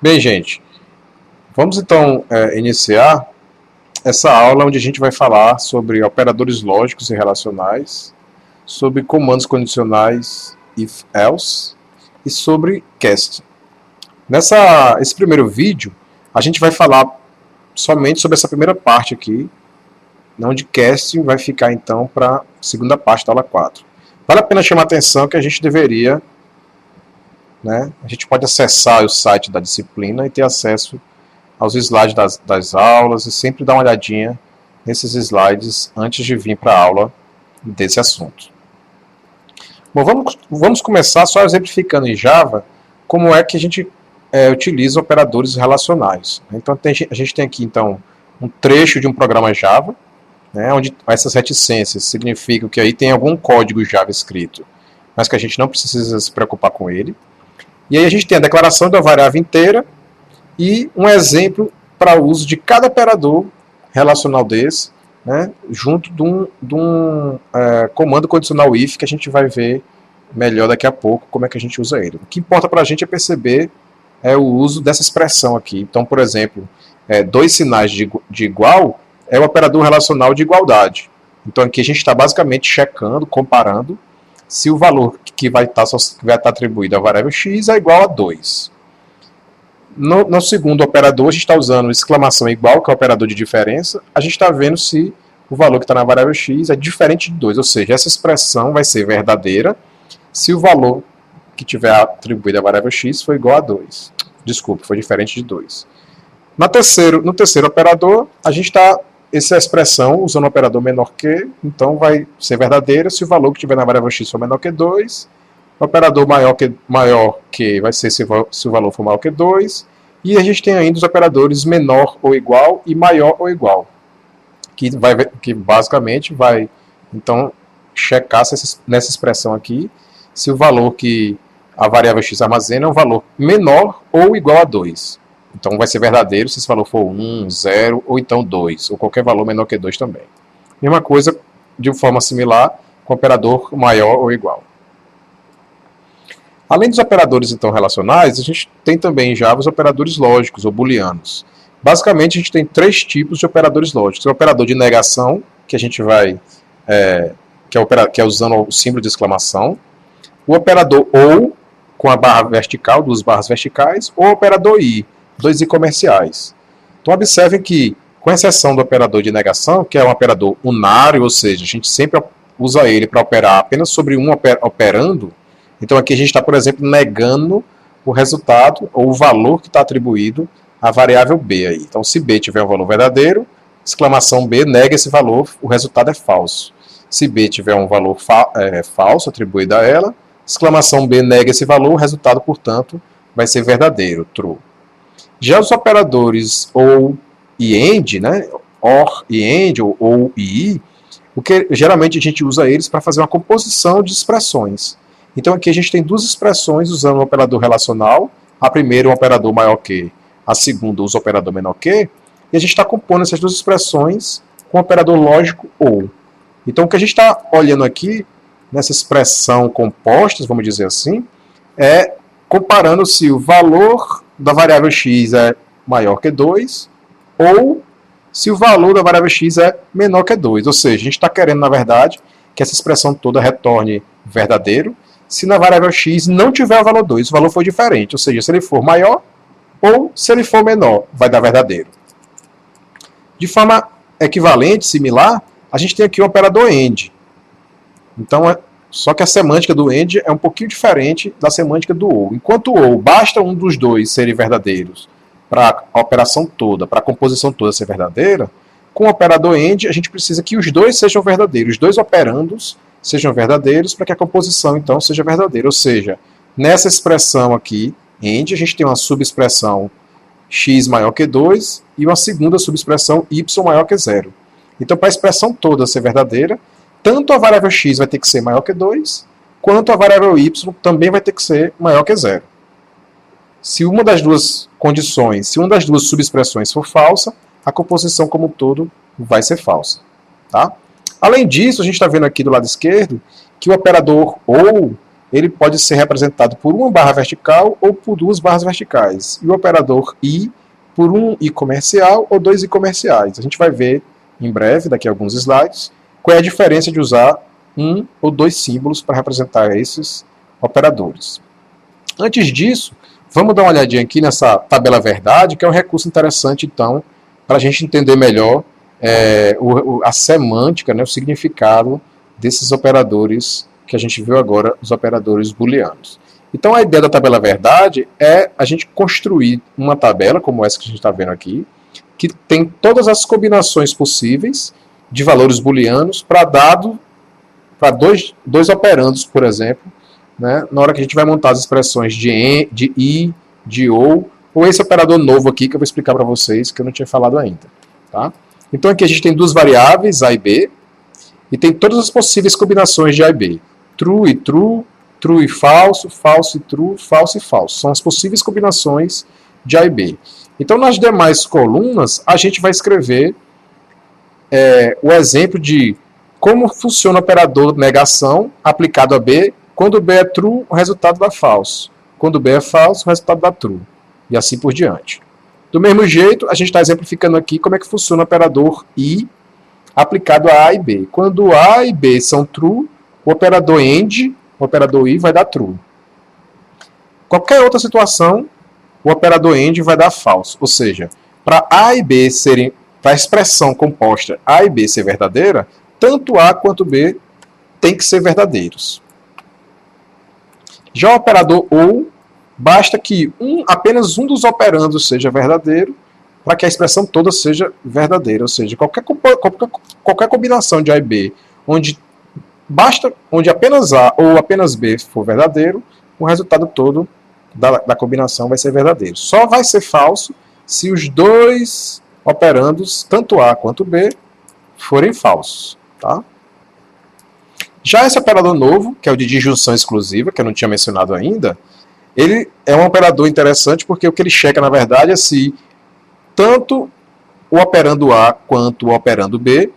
Bem, gente, vamos então iniciar essa aula onde a gente vai falar sobre operadores lógicos e relacionais, sobre comandos condicionais if, else e sobre cast. Esse primeiro vídeo, a gente vai falar somente sobre essa primeira parte aqui, onde cast vai ficar então para a segunda parte da aula 4. Vale a pena chamar a atenção que a gente deveria, a gente pode acessar o site da disciplina e ter acesso aos slides das aulas e sempre dar uma olhadinha nesses slides antes de vir para a aula desse assunto. Bom, vamos começar só exemplificando em Java como é que a gente utiliza operadores relacionais. Então a gente tem aqui então um trecho de um programa Java, onde essas reticências significam que aí tem algum código Java escrito, mas que a gente não precisa se preocupar com ele. E aí a gente tem a declaração da variável inteira e um exemplo para o uso de cada operador relacional desse, junto de um comando condicional if, que a gente vai ver melhor daqui a pouco como é que a gente usa ele. O que importa para a gente é perceber o uso dessa expressão aqui. Então, por exemplo, dois sinais de igual é o operador relacional de igualdade. Então aqui a gente está basicamente checando, comparando, se o valor que vai estar atribuído à variável x é igual a 2. No segundo operador, a gente está usando exclamação igual, que é o operador de diferença. A gente está vendo se o valor que está na variável x é diferente de 2. Ou seja, essa expressão vai ser verdadeira se o valor que tiver atribuído à variável x for igual a 2. Desculpe, foi diferente de 2. No terceiro operador, a gente está essa expressão usando o operador menor que, então vai ser verdadeira se o valor que tiver na variável x for menor que 2. O operador maior que vai ser se o valor for maior que 2. E a gente tem ainda os operadores menor ou igual e maior ou igual, que basicamente vai então checar nessa expressão aqui se o valor que a variável x armazena é um valor menor ou igual a 2. Então vai ser verdadeiro se esse valor for 1, 0 ou então 2, ou qualquer valor menor que 2 também. Mesma coisa de forma similar com o operador maior ou igual. Além dos operadores então relacionais, a gente tem também em Java os operadores lógicos ou booleanos. Basicamente a gente tem três tipos de operadores lógicos. O operador de negação, que a gente vai que é usando o símbolo de exclamação. O operador OU, com a barra vertical, duas barras verticais, ou o operador I, dois I comerciais. Então observem que, com exceção do operador de negação, que é um operador unário, ou seja, a gente sempre usa ele para operar apenas sobre um operando. Então aqui a gente está, por exemplo, negando o resultado ou o valor que está atribuído à variável B aí. Então se B tiver um valor verdadeiro, exclamação B nega esse valor, o resultado é falso. Se B tiver um valor falso atribuído a ela, exclamação B nega esse valor, o resultado, portanto, vai ser verdadeiro, true. Já os operadores OR e AND, OR e AND, ou OU e I, o que geralmente a gente usa eles para fazer uma composição de expressões. Então aqui a gente tem duas expressões usando um operador relacional, a primeira um operador maior que, a segunda usa o operador menor que, e a gente está compondo essas duas expressões com o operador lógico OU. Então o que a gente está olhando aqui, nessa expressão compostas, vamos dizer assim, é comparando se o valor da variável x é maior que 2 ou se o valor da variável x é menor que 2. Ou seja, a gente está querendo, na verdade, que essa expressão toda retorne verdadeiro se na variável x não tiver o valor 2, o valor for diferente. Ou seja, se ele for maior ou se ele for menor, vai dar verdadeiro. De forma equivalente, similar, a gente tem aqui o operador AND. Então, só que a semântica do AND é um pouquinho diferente da semântica do OU. Enquanto o OU, basta um dos dois serem verdadeiros para a operação toda, para a composição toda ser verdadeira, com o operador AND a gente precisa que os dois sejam verdadeiros, os dois operandos sejam verdadeiros para que a composição então seja verdadeira. Ou seja, nessa expressão aqui, AND, a gente tem uma subexpressão x maior que 2 e uma segunda subexpressão y maior que 0. Então, para a expressão toda ser verdadeira, tanto a variável x vai ter que ser maior que 2, quanto a variável y também vai ter que ser maior que 0. Se uma das duas condições, se uma das duas subexpressões for falsa, a composição como um todo vai ser falsa. Tá? Além disso, a gente está vendo aqui do lado esquerdo que o operador OU ele pode ser representado por uma barra vertical ou por duas barras verticais. E o operador I por um I comercial ou dois I comerciais. A gente vai ver em breve, daqui a alguns slides, qual é a diferença de usar um ou dois símbolos para representar esses operadores. Antes disso, vamos dar uma olhadinha aqui nessa tabela verdade, que é um recurso interessante, então, para a gente entender melhor a semântica, né, o significado desses operadores que a gente viu agora, os operadores booleanos. Então, a ideia da tabela verdade é a gente construir uma tabela, como essa que a gente está vendo aqui, que tem todas as combinações possíveis de valores booleanos para dois operandos, por exemplo, né, na hora que a gente vai montar as expressões de I, de ou esse operador novo aqui que eu vou explicar para vocês, que eu não tinha falado ainda. Tá? Então aqui a gente tem duas variáveis, A e B, e tem todas as possíveis combinações de A e B. True e true, true e falso, falso e true, falso e falso. São as possíveis combinações de A e B. Então nas demais colunas a gente vai escrever o exemplo de como funciona o operador negação aplicado a B. Quando B é true, o resultado dá falso. Quando B é falso, o resultado dá true. E assim por diante. Do mesmo jeito, a gente está exemplificando aqui como é que funciona o operador I aplicado a A e B. Quando A e B são true, o operador AND, o operador I, vai dar true. Qualquer outra situação, o operador AND vai dar falso. Ou seja, para A e B serem, para a expressão composta A e B ser verdadeira, tanto A quanto B tem que ser verdadeiros. Já o operador OU, basta que apenas um dos operandos seja verdadeiro para que a expressão toda seja verdadeira. Ou seja, qualquer combinação de A e B, onde apenas A ou apenas B for verdadeiro, o resultado todo da combinação vai ser verdadeiro. Só vai ser falso se os dois operandos, tanto A quanto B, forem falsos. Tá? Já esse operador novo, que é o de disjunção exclusiva, que eu não tinha mencionado ainda, ele é um operador interessante porque o que ele checa, na verdade, é se tanto o operando A quanto o operando B,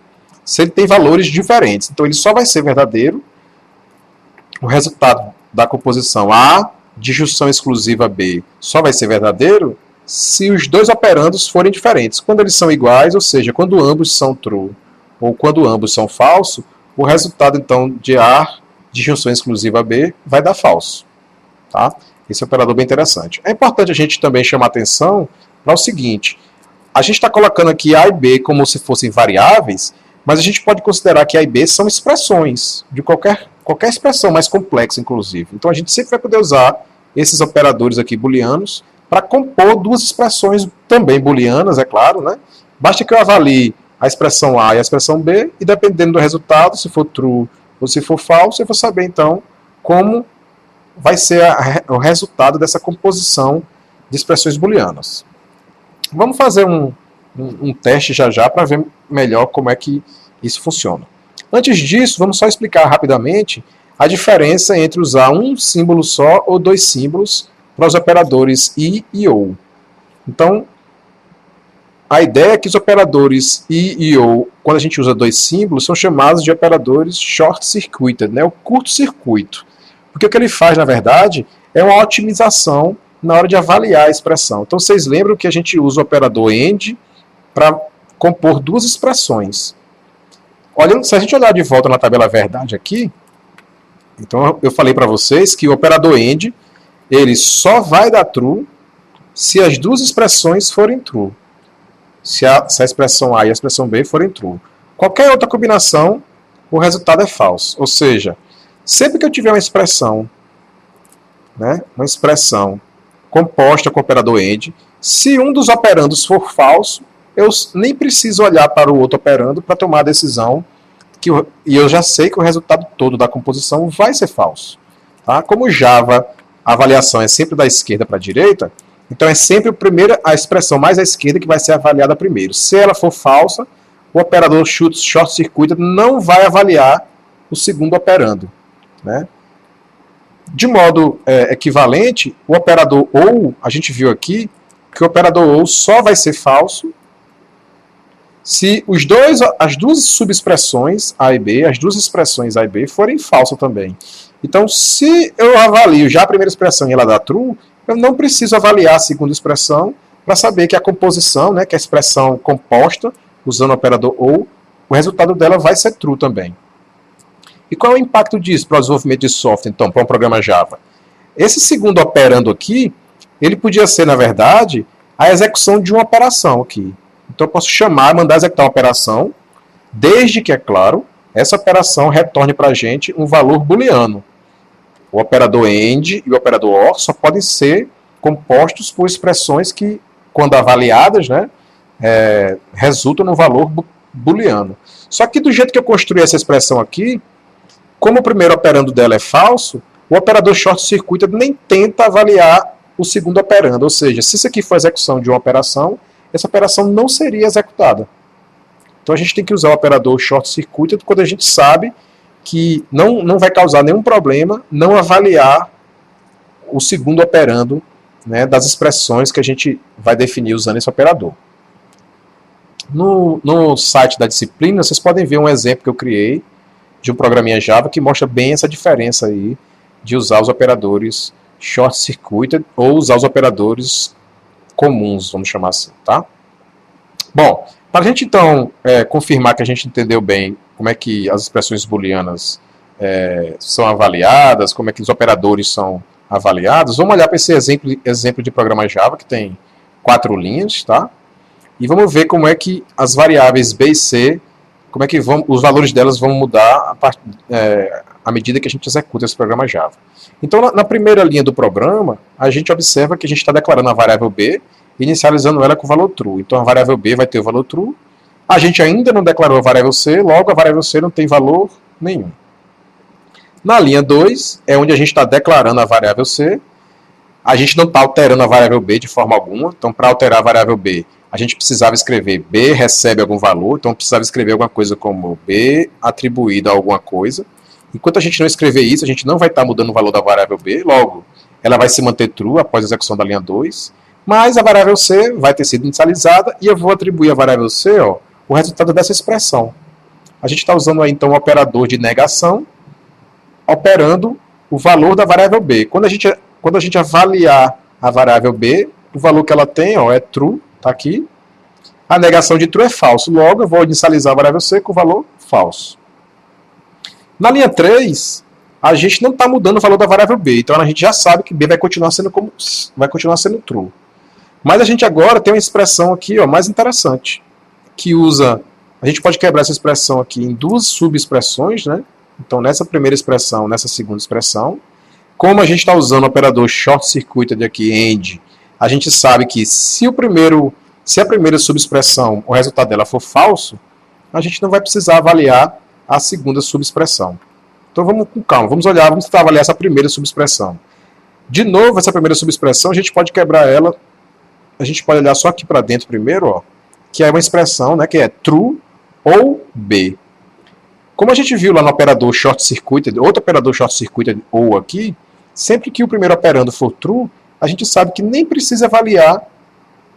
se ele tem valores diferentes. Então ele só vai ser verdadeiro, o resultado da composição A, disjunção exclusiva B, só vai ser verdadeiro se os dois operandos forem diferentes. Quando eles são iguais, ou seja, quando ambos são true ou quando ambos são falso, o resultado, então, de A, disjunção exclusiva B, vai dar falso. Tá? Esse é um operador bem interessante. É importante a gente também chamar atenção para o seguinte, a gente está colocando aqui A e B como se fossem variáveis, mas a gente pode considerar que A e B são expressões, de qualquer expressão mais complexa, inclusive. Então a gente sempre vai poder usar esses operadores aqui booleanos para compor duas expressões também booleanas, é claro, né? Basta que eu avalie a expressão A e a expressão B, e dependendo do resultado, se for true ou se for falso, eu vou saber então como vai ser o resultado dessa composição de expressões booleanas. Vamos fazer um teste já para ver melhor como é que isso funciona. Antes disso, vamos só explicar rapidamente a diferença entre usar um símbolo só ou dois símbolos para os operadores I e OU. Então, a ideia é que os operadores I e OU, quando a gente usa dois símbolos, são chamados de operadores short-circuited, né? O curto-circuito. Porque o que ele faz, na verdade, é uma otimização na hora de avaliar a expressão. Então, vocês lembram que a gente usa o operador AND para compor duas expressões. Se a gente olhar de volta na tabela verdade aqui, então eu falei para vocês que o operador AND, ele só vai dar true se as duas expressões forem true. Se a expressão A e a expressão B forem true. Qualquer outra combinação, o resultado é falso. Ou seja, sempre que eu tiver uma expressão composta com o operador AND, se um dos operandos for falso, eu nem preciso olhar para o outro operando para tomar a decisão, e eu já sei que o resultado todo da composição vai ser falso. Tá? Como Java, a avaliação é sempre da esquerda para a direita, então é sempre a expressão mais à esquerda que vai ser avaliada primeiro. Se ela for falsa, o operador short-circuit não vai avaliar o segundo operando. Né? De modo equivalente, o operador OU, a gente viu aqui, que o operador OU só vai ser falso se as duas subexpressões A e B, as duas expressões A e B forem falsas também. Então, se eu avalio já a primeira expressão e ela dá true, eu não preciso avaliar a segunda expressão para saber que a composição, né, que a expressão composta, usando o operador OR, o resultado dela vai ser true também. E qual é o impacto disso para o desenvolvimento de software, então, para um programa Java? Esse segundo operando aqui, ele podia ser, na verdade, a execução de uma operação aqui. Então, eu posso chamar, mandar executar uma operação, desde que, é claro, essa operação retorne para a gente um valor booleano. O operador AND e o operador OR só podem ser compostos por expressões que, quando avaliadas, né, resultam num valor booleano. Só que do jeito que eu construí essa expressão aqui, como o primeiro operando dela é falso, o operador short circuited nem tenta avaliar o segundo operando. Ou seja, se isso aqui for a execução de uma operação, essa operação não seria executada. Então a gente tem que usar o operador short circuited quando a gente sabe que não vai causar nenhum problema não avaliar o segundo operando, né, das expressões que a gente vai definir usando esse operador. No site da disciplina, vocês podem ver um exemplo que eu criei de um programinha Java que mostra bem essa diferença aí de usar os operadores short circuited ou usar os operadores comuns, vamos chamar assim, tá? Bom, para a gente então confirmar que a gente entendeu bem como é que as expressões booleanas são avaliadas, como é que os operadores são avaliados, vamos olhar para esse exemplo de programa Java que tem 4 linhas, tá? E vamos ver como é que as variáveis B e C, como é que os valores delas vão mudar à medida que a gente executa esse programa Java. Então, na primeira linha do programa, a gente observa que a gente está declarando a variável B, inicializando ela com o valor true. Então, a variável B vai ter o valor true. A gente ainda não declarou a variável C, logo a variável C não tem valor nenhum. Na linha 2, é onde a gente está declarando a variável C. A gente não está alterando a variável B de forma alguma. Então, para alterar a variável B, a gente precisava escrever B recebe algum valor. Então, precisava escrever alguma coisa como B atribuído a alguma coisa. Enquanto a gente não escrever isso, a gente não vai estar mudando o valor da variável B. Logo, ela vai se manter true após a execução da linha 2. Mas a variável C vai ter sido inicializada e eu vou atribuir à variável C o resultado dessa expressão. A gente está usando aí, então, o operador de negação, operando o valor da variável B. Quando a gente avaliar a variável B, o valor que ela tem é true, está aqui. A negação de true é falso. Logo, eu vou inicializar a variável C com o valor falso. Na linha 3, a gente não está mudando o valor da variável B. Então, a gente já sabe que B vai continuar sendo true. Mas a gente agora tem uma expressão aqui mais interessante, que usa... A gente pode quebrar essa expressão aqui em duas subexpressões, né? Então, nessa primeira expressão, nessa segunda expressão. Como a gente está usando o operador short circuited aqui, AND, a gente sabe que se a primeira subexpressão, o resultado dela for falso, a gente não vai precisar avaliar a segunda subexpressão. Então, vamos com calma, vamos tentar avaliar essa primeira subexpressão. De novo, essa primeira subexpressão, a gente pode quebrar ela, a gente pode olhar só aqui para dentro primeiro, que é uma expressão, né, que é true ou B. Como a gente viu lá no operador short circuited, outro operador short circuited ou aqui, sempre que o primeiro operando for true, a gente sabe que nem precisa avaliar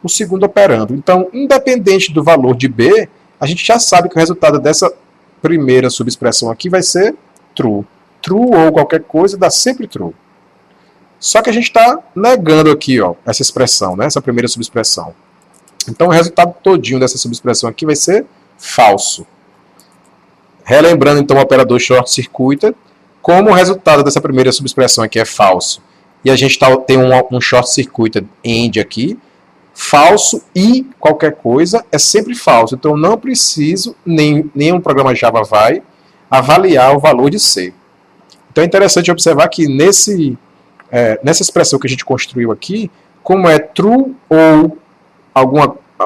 o segundo operando. Então, independente do valor de B, a gente já sabe que o resultado dessa primeira subexpressão aqui vai ser true. True ou qualquer coisa dá sempre true. Só que a gente está negando aqui essa expressão, né, essa primeira subexpressão. Então, o resultado todinho dessa subexpressão aqui vai ser falso. Relembrando, então, o operador short circuited, como o resultado dessa primeira subexpressão aqui é falso, e a gente tem um short circuited AND aqui, falso e qualquer coisa é sempre falso. Então, não preciso, nenhum programa Java vai avaliar o valor de C. Então, é interessante observar que nessa expressão que a gente construiu aqui, como é true ou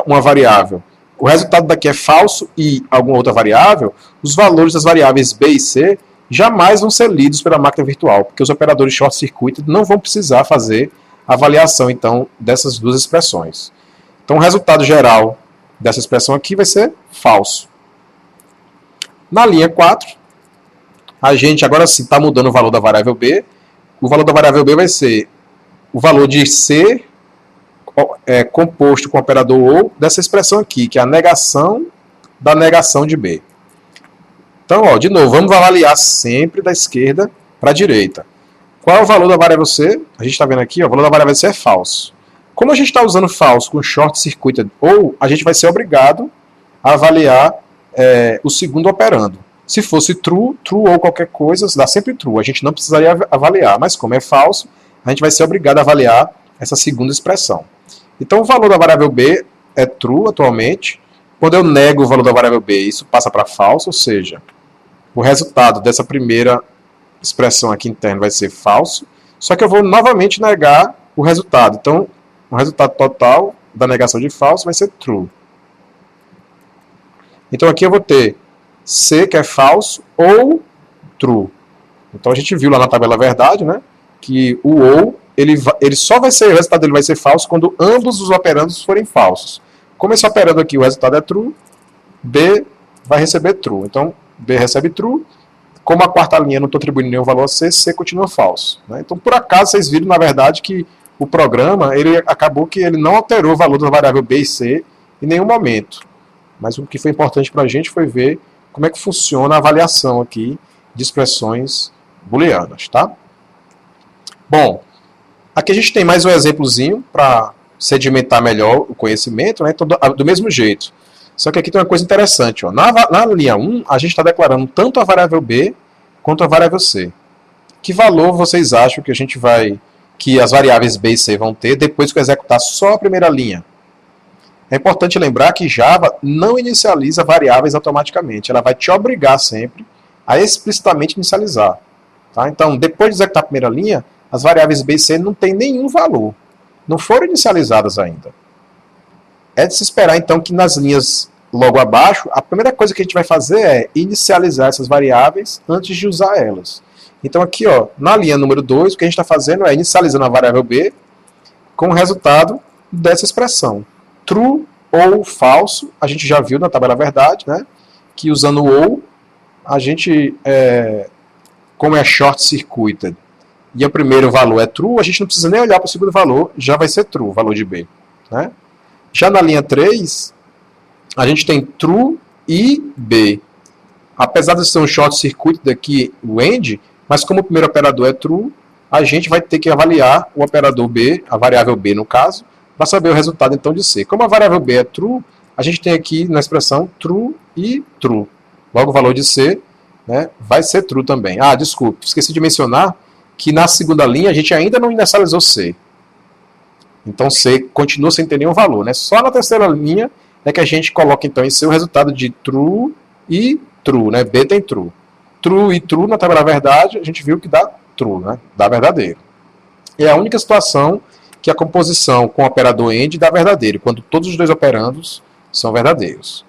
uma variável, o resultado daqui é falso e alguma outra variável, os valores das variáveis B e C jamais vão ser lidos pela máquina virtual, porque os operadores short circuit não vão precisar fazer a avaliação, então, dessas duas expressões. Então, o resultado geral dessa expressão aqui vai ser falso. Na linha 4, a gente agora sim está mudando o valor da variável B. O valor da variável B vai ser o valor de C composto com o operador OR dessa expressão aqui, que é a negação da negação de B. Então, de novo, vamos avaliar sempre da esquerda para a direita. Qual é o valor da variável C? A gente está vendo aqui, ó, o valor da variável C é falso. Como a gente está usando falso com short circuited ou, a gente vai ser obrigado a avaliar o segundo operando. Se fosse true, true ou qualquer coisa, dá sempre true. A gente não precisaria avaliar, mas como é falso, a gente vai ser obrigado a avaliar essa segunda expressão. Então o valor da variável B é true atualmente. Quando eu nego o valor da variável B, isso passa para falso, ou seja, o resultado dessa primeira expressão aqui interna vai ser falso, só que eu vou novamente negar o resultado. Então, o resultado total da negação de falso vai ser true. Então aqui eu vou ter C, que é falso, ou true. Então a gente viu lá na tabela verdade, né, que o ou, ele só vai ser, o resultado dele vai ser falso quando ambos os operandos forem falsos. Como esse operando aqui, o resultado é true, B vai receber true. Então, B recebe true. Como a quarta linha não estou atribuindo nenhum valor a C, C continua falso. Né? Então, por acaso, vocês viram, na verdade, que o programa, ele acabou que ele não alterou o valor da variável B e C em nenhum momento. Mas o que foi importante para a gente foi ver como é que funciona a avaliação aqui de expressões booleanas, tá? Bom, aqui a gente tem mais um exemplozinho para sedimentar melhor o conhecimento, né? Então, do mesmo jeito. Só que aqui tem uma coisa interessante. Ó. Na linha 1, a gente está declarando tanto a variável B quanto a variável C. Que valor vocês acham que que as variáveis B e C vão ter depois que eu executar só a primeira linha? É importante lembrar que Java não inicializa variáveis automaticamente. Ela vai te obrigar sempre a explicitamente inicializar. Tá? Então, depois de executar a primeira linha, as variáveis B e C não têm nenhum valor. Não foram inicializadas ainda. É de se esperar, então, que nas linhas logo abaixo, a primeira coisa que a gente vai fazer é inicializar essas variáveis antes de usar elas. Então, aqui, ó, na linha número 2, o que a gente está fazendo é inicializando a variável B com o resultado dessa expressão. True ou falso, a gente já viu na tabela verdade, né? Que usando o ou, a gente, como é short circuited, e o primeiro valor é true, a gente não precisa nem olhar para o segundo valor, já vai ser true o valor de B. Né? Já na linha 3, a gente tem true e B. Apesar de ser um short circuit daqui, o AND, mas como o primeiro operador é true, a gente vai ter que avaliar o operador B, a variável B no caso, para saber o resultado então de C. Como a variável B é true, a gente tem aqui na expressão true e true. Logo o valor de C, né, vai ser true também. Ah, desculpe, esqueci de mencionar que na segunda linha a gente ainda não inicializou C. Então C continua sem ter nenhum valor. Né? Só na terceira linha é que a gente coloca então em C o resultado de true e true. Né? B tem true. True e true na tabela verdade a gente viu que dá true, né? Dá verdadeiro. É a única situação que a composição com o operador AND dá verdadeiro, quando todos os dois operandos são verdadeiros.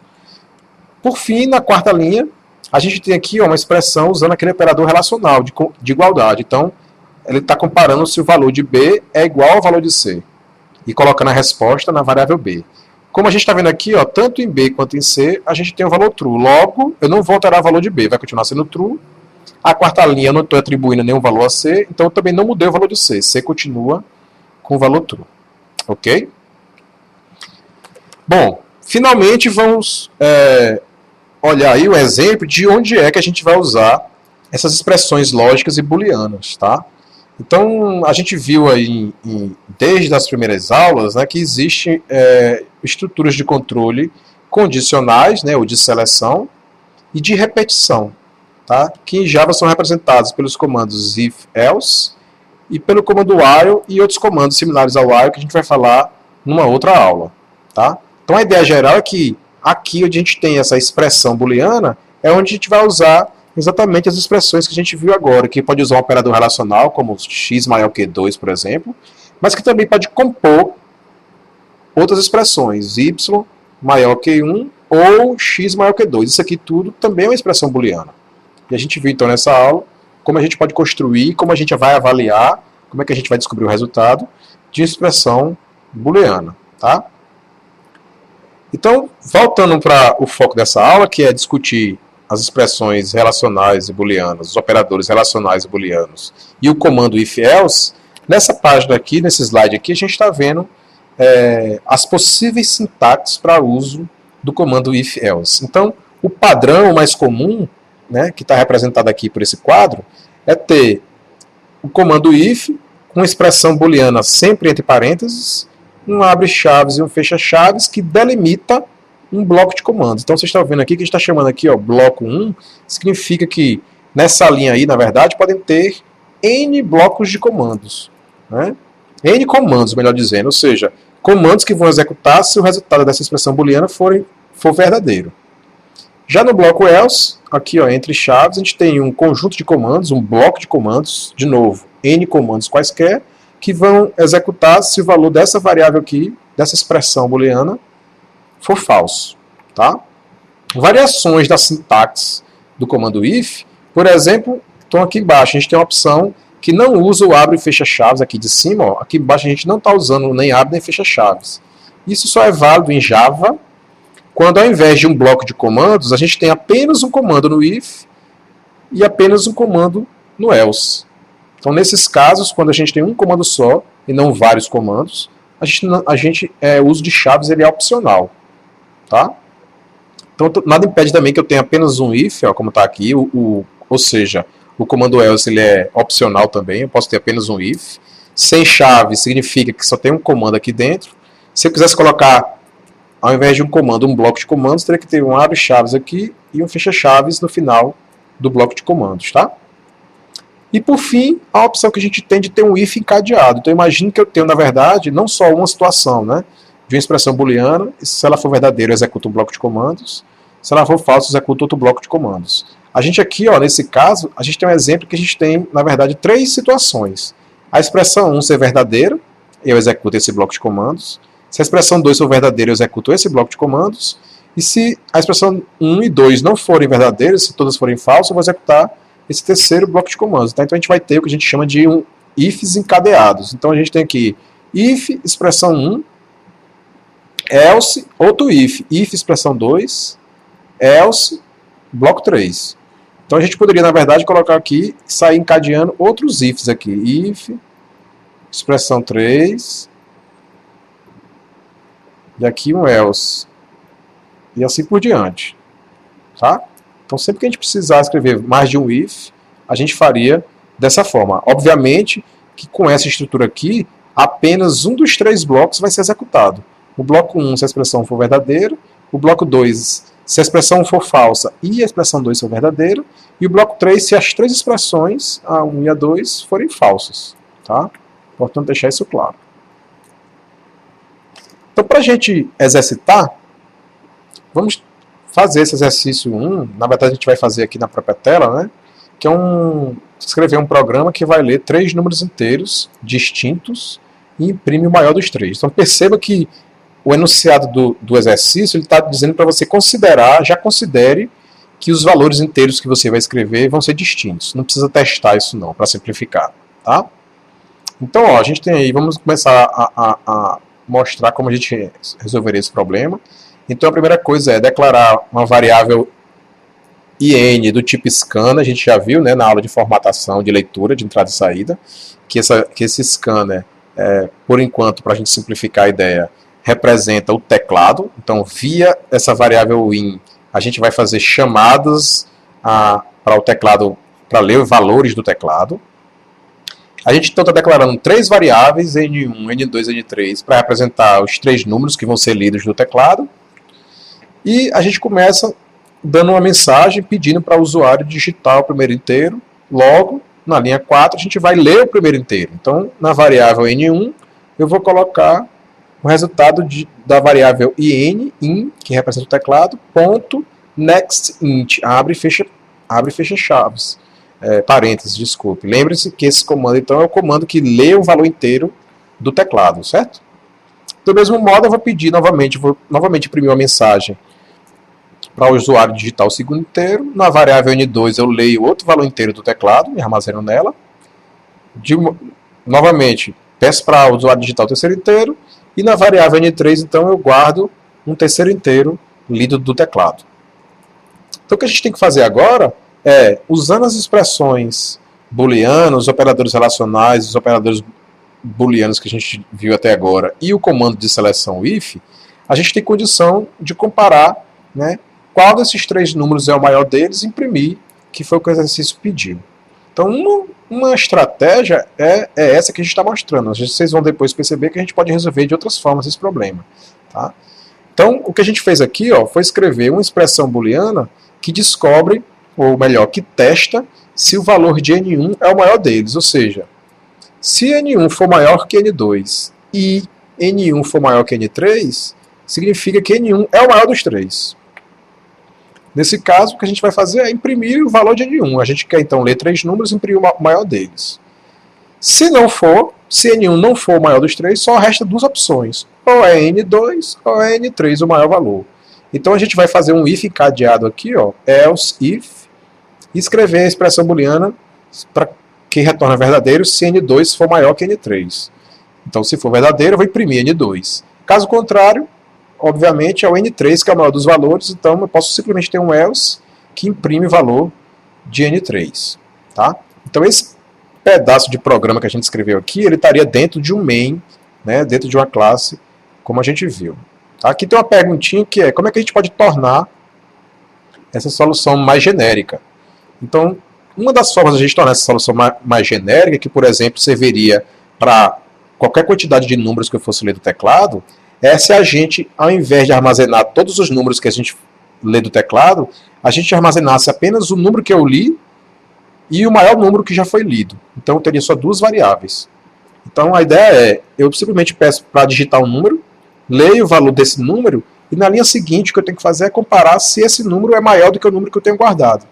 Por fim, na quarta linha, a gente tem aqui uma expressão usando aquele operador relacional de igualdade. Então, ele está comparando se o valor de B é igual ao valor de C. E colocando a resposta na variável B. Como a gente está vendo aqui, ó, tanto em B quanto em C, a gente tem o valor true. Logo, eu não vou alterar o valor de B, vai continuar sendo true. A quarta linha eu não estou atribuindo nenhum valor a C, então eu também não mudei o valor de C. C continua com o valor true. Ok? Bom, finalmente vamos olhar aí o exemplo de onde é que a gente vai usar essas expressões lógicas e booleanas, tá? Então, a gente viu aí, desde as primeiras aulas, né, que existem estruturas de controle condicionais, né, ou de seleção, e de repetição, tá? Que em Java são representados pelos comandos if, else, e pelo comando while e outros comandos similares ao while que a gente vai falar numa outra aula. Tá? Então, a ideia geral é que aqui onde a gente tem essa expressão booleana é onde a gente vai usar exatamente as expressões que a gente viu agora, que pode usar um operador relacional, como x maior que 2, por exemplo, mas que também pode compor outras expressões, y maior que 1 ou x maior que 2. Isso aqui tudo também é uma expressão booleana. E a gente viu então nessa aula como a gente pode construir, como a gente vai avaliar, como é que a gente vai descobrir o resultado de expressão booleana. Tá? Então, voltando para o foco dessa aula, que é discutir as expressões relacionais e booleanas, os operadores relacionais e booleanos, e o comando if-else, nessa página aqui, nesse slide aqui, a gente está vendo as possíveis sintaxes para uso do comando if-else. Então, o padrão mais comum, né, que está representado aqui por esse quadro, é ter o comando if, com expressão booleana sempre entre parênteses, um abre-chaves e um fecha-chaves que delimita um bloco de comandos. Então vocês estão vendo aqui que a gente está chamando aqui, ó, bloco 1, significa que nessa linha aí, na verdade, podem ter N blocos de comandos, né? N comandos, melhor dizendo, ou seja, comandos que vão executar se o resultado dessa expressão booleana for verdadeiro. Já no bloco else, aqui ó, entre chaves, a gente tem um conjunto de comandos, um bloco de comandos, de novo, N comandos quaisquer, que vão executar se o valor dessa variável aqui, dessa expressão booleana, for falso. Tá? Variações da sintaxe do comando if, por exemplo, estão aqui embaixo, a gente tem uma opção que não usa o abre e fecha chaves aqui de cima, ó, aqui embaixo a gente não está usando nem abre nem fecha chaves. Isso só é válido em Java, quando ao invés de um bloco de comandos, a gente tem apenas um comando no if e apenas um comando no else. Então, nesses casos, quando a gente tem um comando só e não vários comandos, o uso de chaves ele é opcional. Tá? Então, nada impede também que eu tenha apenas um if, ó, como está aqui, ou seja, o comando else ele é opcional também, eu posso ter apenas um if. Sem chave significa que só tem um comando aqui dentro. Se eu quisesse colocar, ao invés de um comando, um bloco de comandos, teria que ter um abre-chaves aqui e um fecha-chaves no final do bloco de comandos, tá? E por fim, a opção que a gente tem de ter um if encadeado. Então imagine que eu tenho, na verdade, não só uma situação, né, de uma expressão booleana, e se ela for verdadeira, eu executo um bloco de comandos, se ela for falsa, eu executo outro bloco de comandos. A gente aqui, ó, nesse caso, a gente tem um exemplo que a gente tem, na verdade, 3 situações. A expressão 1 ser verdadeira, eu executo esse bloco de comandos. Se a expressão 2 for verdadeira, eu executo esse bloco de comandos. E se a expressão 1 e 2 não forem verdadeiras, se todas forem falsas, eu vou executar esse terceiro bloco de comandos. Tá? Então a gente vai ter o que a gente chama de ifs encadeados. Então a gente tem aqui if, expressão 1, else, outro if expressão 2, else, bloco 3. Então a gente poderia, na verdade, colocar aqui, sair encadeando outros ifs aqui. If, expressão 3, e aqui um else. E assim por diante. Tá? Então sempre que a gente precisar escrever mais de um if, a gente faria dessa forma. Obviamente que com essa estrutura aqui, apenas um dos 3 blocos vai ser executado. O bloco 1, se a expressão for verdadeira, o bloco 2, se a expressão for falsa e a expressão 2 for verdadeira, e o bloco 3, se as 3 expressões, a 1 e a 2, forem falsas. Tá? Importante deixar isso claro. Então, para a gente exercitar, vamos fazer esse exercício 1, na verdade a gente vai fazer aqui na própria tela, né? Que é escrever um programa que vai ler 3 números inteiros distintos e imprime o maior dos 3. Então perceba que o enunciado do exercício está dizendo para você já considere que os valores inteiros que você vai escrever vão ser distintos. Não precisa testar isso não, para simplificar. Tá? Então ó, a gente tem aí, vamos começar a mostrar como a gente resolveria esse problema. Então a primeira coisa é declarar uma variável IN do tipo scanner, a gente já viu, né, na aula de formatação de leitura de entrada e saída, que esse scanner, por enquanto, para a gente simplificar a ideia, representa o teclado. Então via essa variável IN, a gente vai fazer chamadas para o teclado, para ler os valores do teclado. A gente então está declarando 3 variáveis, N1, N2, N3, para representar os 3 números que vão ser lidos do teclado. E a gente começa dando uma mensagem pedindo para o usuário digitar o primeiro inteiro. Logo, na linha 4, a gente vai ler o primeiro inteiro. Então, na variável N1, eu vou colocar o resultado da variável IN, que representa o teclado, ponto nextInt, abre e fecha chaves. Parênteses, desculpe. Lembre-se que esse comando, então, é o comando que lê o valor inteiro do teclado, certo? Do mesmo modo, eu vou pedir novamente, imprimir uma mensagem para o usuário digitar o segundo inteiro. Na variável N2 eu leio outro valor inteiro do teclado e armazeno nela. Novamente, peço para o usuário digitar o terceiro inteiro. E na variável N3, então, eu guardo um terceiro inteiro lido do teclado. Então o que a gente tem que fazer agora é, usando as expressões booleanas, os operadores relacionais, os operadores booleanos que a gente viu até agora e o comando de seleção if, a gente tem condição de comparar, né, qual desses 3 números é o maior deles e imprimir, que foi o que o exercício pediu. Então, uma estratégia é essa que a gente está mostrando. Vocês vão depois perceber que a gente pode resolver de outras formas esse problema. Tá? Então, o que a gente fez aqui foi escrever uma expressão booleana que descobre, ou melhor, que testa se o valor de N1 é o maior deles. Ou seja, se N1 for maior que N2 e N1 for maior que N3, significa que N1 é o maior dos três. Nesse caso, o que a gente vai fazer é imprimir o valor de N1. A gente quer então ler 3 números e imprimir o maior deles. Se N1 não for o maior dos três, só resta 2 opções. Ou é N2 ou é N3 o maior valor. Então a gente vai fazer um if encadeado aqui, else if, e escrever a expressão booleana para que retorna verdadeiro se N2 for maior que N3. Então, se for verdadeiro, eu vou imprimir N2. Caso contrário, obviamente, é o N3 que é o maior dos valores, então eu posso simplesmente ter um else que imprime o valor de N3. Tá? Então, esse pedaço de programa que a gente escreveu aqui, ele estaria dentro de um main, né, dentro de uma classe, como a gente viu. Tá? Aqui tem uma perguntinha que é, como é que a gente pode tornar essa solução mais genérica? Então, uma das formas de a gente tornar essa solução mais genérica, que, por exemplo, serviria para qualquer quantidade de números que eu fosse ler do teclado, é se a gente, ao invés de armazenar todos os números que a gente lê do teclado, a gente armazenasse apenas o número que eu li e o maior número que já foi lido. Então, eu teria só 2 variáveis. Então, a ideia é, eu simplesmente peço para digitar um número, leio o valor desse número, e na linha seguinte o que eu tenho que fazer é comparar se esse número é maior do que o número que eu tenho guardado.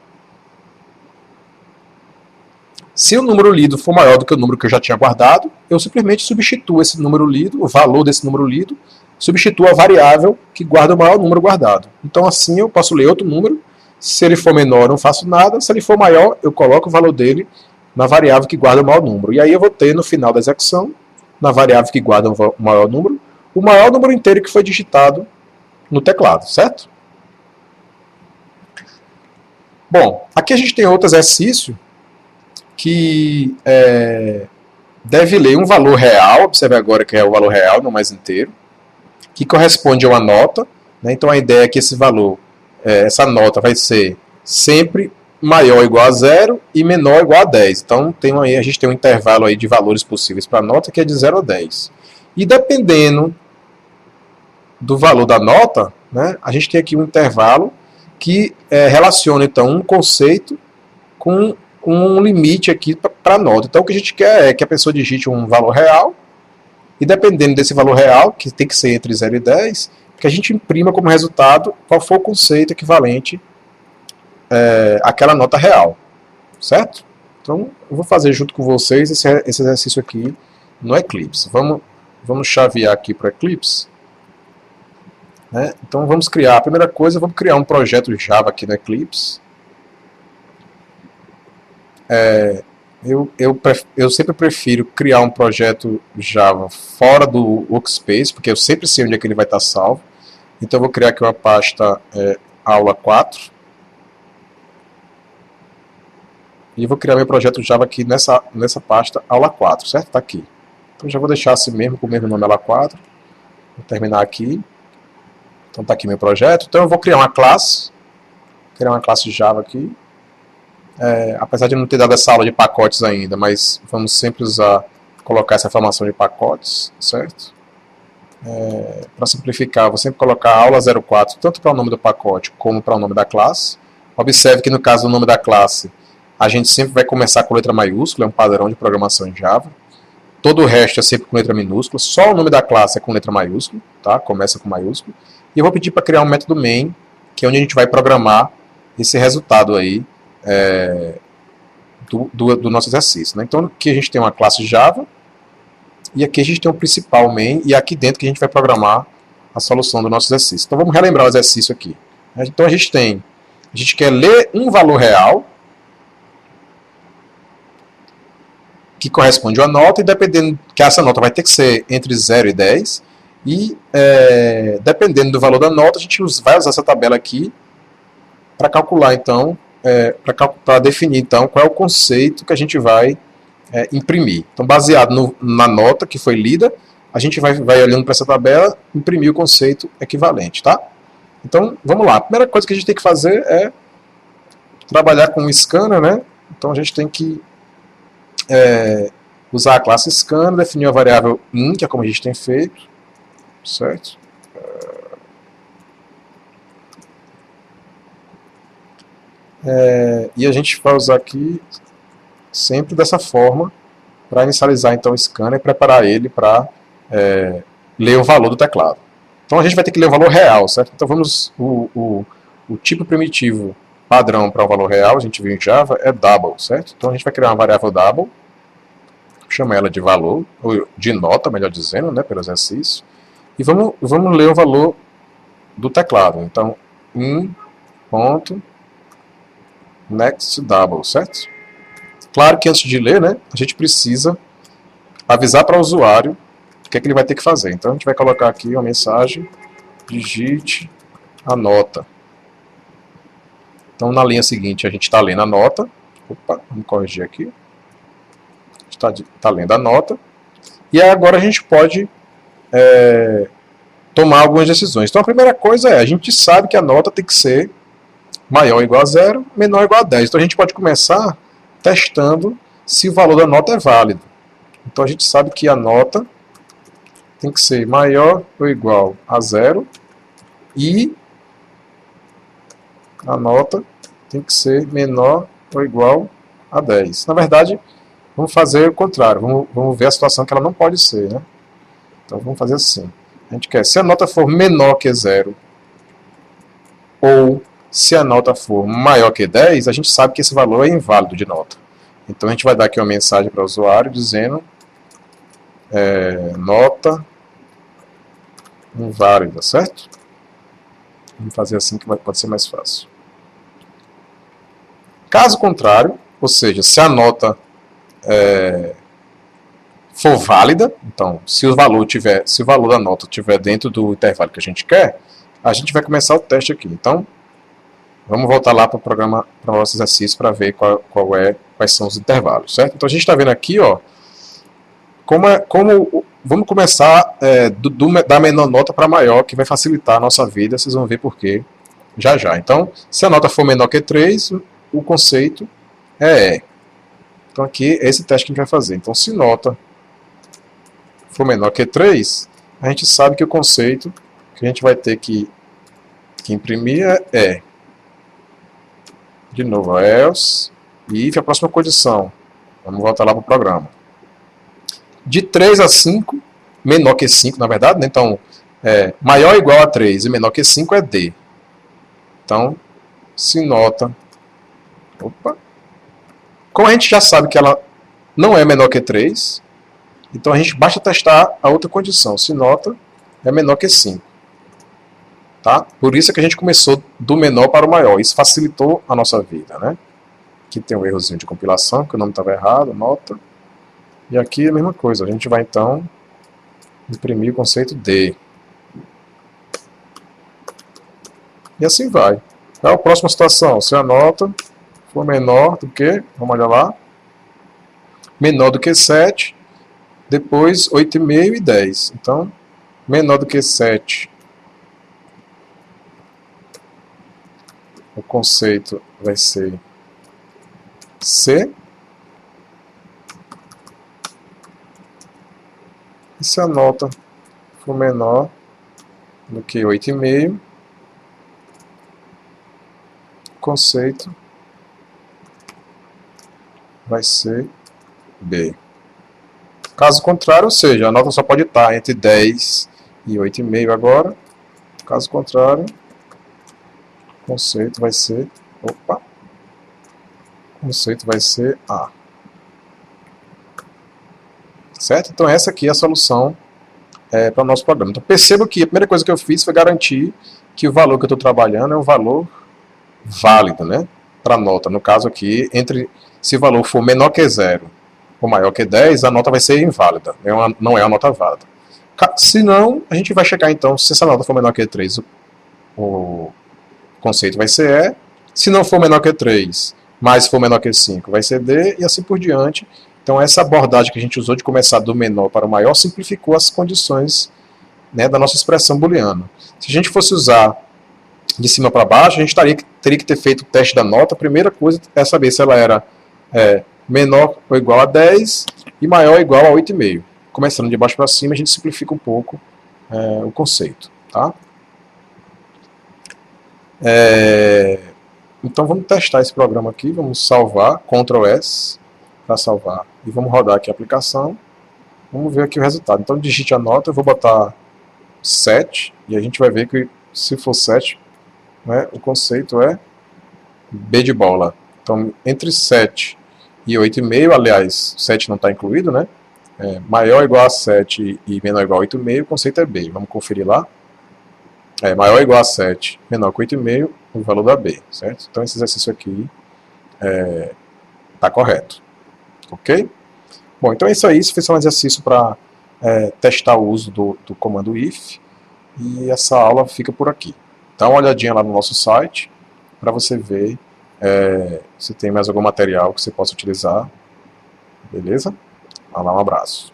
Se o número lido for maior do que o número que eu já tinha guardado, eu simplesmente substituo esse número lido, o valor desse número lido, substituo a variável que guarda o maior número guardado. Então assim eu posso ler outro número, se ele for menor eu não faço nada, se ele for maior eu coloco o valor dele na variável que guarda o maior número. E aí eu vou ter no final da execução, na variável que guarda o maior número inteiro que foi digitado no teclado, certo? Bom, aqui a gente tem outro exercício que deve ler um valor real, observe agora que é o valor real, não mais inteiro, que corresponde a uma nota, né? Então a ideia é que esse valor, essa nota vai ser sempre maior ou igual a 0 e menor ou igual a 10. Então a gente tem um intervalo aí de valores possíveis para a nota que é de 0 a 10. E dependendo do valor da nota, né, a gente tem aqui um intervalo que relaciona então um conceito com um limite aqui para a nota. Então o que a gente quer é que a pessoa digite um valor real e dependendo desse valor real, que tem que ser entre 0 e 10, que a gente imprima como resultado qual for o conceito equivalente àquela nota real. Certo? Então eu vou fazer junto com vocês esse exercício aqui no Eclipse. Vamos chavear aqui para o Eclipse. Né? Então vamos criar, a primeira coisa, vamos criar um projeto Java aqui no Eclipse. Eu sempre prefiro criar um projeto Java fora do Workspace, porque eu sempre sei onde é que ele vai estar salvo. Então eu vou criar aqui uma pasta aula 4. E vou criar meu projeto Java aqui nessa pasta aula 4, certo? Está aqui. Então já vou deixar assim mesmo, com o mesmo nome aula 4. Vou terminar aqui. Então está aqui meu projeto. Então eu vou criar uma classe Java aqui. Apesar de não ter dado essa aula de pacotes ainda, mas vamos sempre colocar essa informação de pacotes, certo? Para simplificar, vou sempre colocar aula 04 tanto para o nome do pacote como para o nome da classe. Observe que no caso do nome da classe, a gente sempre vai começar com letra maiúscula, é um padrão de programação em Java. Todo o resto é sempre com letra minúscula, só o nome da classe é com letra maiúscula, tá? Começa com maiúscula. E eu vou pedir para criar um método main, que é onde a gente vai programar esse resultado aí, do nosso exercício. Né? Então aqui a gente tem uma classe Java e aqui a gente tem o principal main e aqui dentro que a gente vai programar a solução do nosso exercício. Então vamos relembrar o exercício aqui. Então a gente quer ler um valor real que corresponde a uma nota e dependendo que essa nota vai ter que ser entre 0 e 10 e dependendo do valor da nota a gente vai usar essa tabela aqui para calcular então para definir então qual é o conceito que a gente vai imprimir. Então, baseado na nota que foi lida, a gente vai olhando para essa tabela, imprimir o conceito equivalente, tá? Então, vamos lá. A primeira coisa que a gente tem que fazer é trabalhar com o scanner, né? Então, a gente tem que usar a classe scan, definir a variável in, que é como a gente tem feito, certo? E a gente vai usar aqui sempre dessa forma para inicializar então o scanner e preparar ele para ler o valor do teclado. Então a gente vai ter que ler o valor real, certo? Então vamos o tipo primitivo padrão para o valor real, a gente viu em Java, é double, certo? Então a gente vai criar uma variável double, chama ela de valor, ou de nota, melhor dizendo, né, pelo exercício, e vamos ler o valor do teclado. Então, in.next double, certo? Claro que antes de ler, né, a gente precisa avisar para o usuário o que é que ele vai ter que fazer. Então a gente vai colocar aqui uma mensagem, digite a nota. Então na linha seguinte a gente está lendo a nota. Opa, vamos corrigir aqui. A gente está lendo a nota. E agora a gente pode tomar algumas decisões. Então a primeira coisa a gente sabe que a nota tem que ser maior ou igual a 0, menor ou igual a 10. Então a gente pode começar testando se o valor da nota é válido. Então a gente sabe que a nota tem que ser maior ou igual a 0 e a nota tem que ser menor ou igual a 10. Na verdade, vamos fazer o contrário. Vamos ver a situação que ela não pode ser, né? Então vamos fazer assim. A gente quer, se a nota for menor que 0 ou se a nota for maior que 10, a gente sabe que esse valor é inválido de nota. Então a gente vai dar aqui uma mensagem para o usuário dizendo nota inválida, certo? Vamos fazer assim que pode ser mais fácil. Caso contrário, ou seja, se a nota for válida, então se o valor da nota estiver dentro do intervalo que a gente quer, a gente vai começar o teste aqui. Então, vamos voltar lá para o programa, para o nosso exercício, para ver quais são os intervalos, certo? Então a gente está vendo aqui, ó, vamos começar da menor nota para maior, que vai facilitar a nossa vida, vocês vão ver por quê já já. Então, se a nota for menor que 3, o conceito é E. Então aqui é esse teste que a gente vai fazer. Então, se nota for menor que 3, a gente sabe que o conceito que a gente vai ter que imprimir é de novo, else, e if a próxima condição. Vamos voltar lá para o programa. De 3 a 5, menor que 5, na verdade, né? Então, maior ou igual a 3 e menor que 5 é D. Então, se nota... Opa! Como a gente já sabe que ela não é menor que 3, então a gente basta testar a outra condição. Se nota é menor que 5. Tá? Por isso é que a gente começou do menor para o maior. Isso facilitou a nossa vida, né? Aqui tem um errozinho de compilação, que o nome estava errado, nota. E aqui é a mesma coisa. A gente vai então imprimir o conceito D. E assim vai. Qual é a próxima situação? Se a nota for menor do que, vamos olhar lá, menor do que 7, depois 8,5 e 10. Então, menor do que 7, o conceito vai ser C. E se a nota for menor do que 8,5, o conceito vai ser B. Caso contrário, ou seja, a nota só pode estar entre 10 e 8,5 agora. Caso contrário, o conceito vai ser... Opa! O conceito vai ser A. Certo? Então essa aqui é a solução para o nosso programa. Então perceba que a primeira coisa que eu fiz foi garantir que o valor que eu estou trabalhando é um valor válido, né? Para a nota. No caso aqui, se o valor for menor que 0 ou maior que 10, a nota vai ser inválida. Não é uma nota válida. Se não, a gente vai checar então, se essa nota for menor que 3, o conceito vai ser E. Se não for menor que 3, mas for menor que 5, vai ser D, e assim por diante. Então essa abordagem que a gente usou de começar do menor para o maior simplificou as condições, né, da nossa expressão booleana. Se a gente fosse usar de cima para baixo, a gente teria que ter feito o teste da nota. A primeira coisa é saber se ela era menor ou igual a 10 e maior ou igual a 8,5. Começando de baixo para cima, a gente simplifica um pouco o conceito. Tá? Então vamos testar esse programa aqui, vamos salvar, Ctrl S para salvar, e vamos rodar aqui a aplicação, vamos ver aqui o resultado. Então digite a nota, eu vou botar 7, e a gente vai ver que se for 7, né, o conceito é B de bola. Então entre 7 e 8,5, aliás, 7 não está incluído, né? Maior ou igual a 7 e menor ou igual a 8,5, o conceito é B. Vamos conferir lá. Maior ou igual a 7, menor que 8,5, o valor da B, certo? Então esse exercício aqui está correto, ok? Bom, então é isso aí, esse foi só um exercício para testar o uso do comando if, e essa aula fica por aqui. Dá uma olhadinha lá no nosso site, para você ver se tem mais algum material que você possa utilizar, beleza? Um abraço.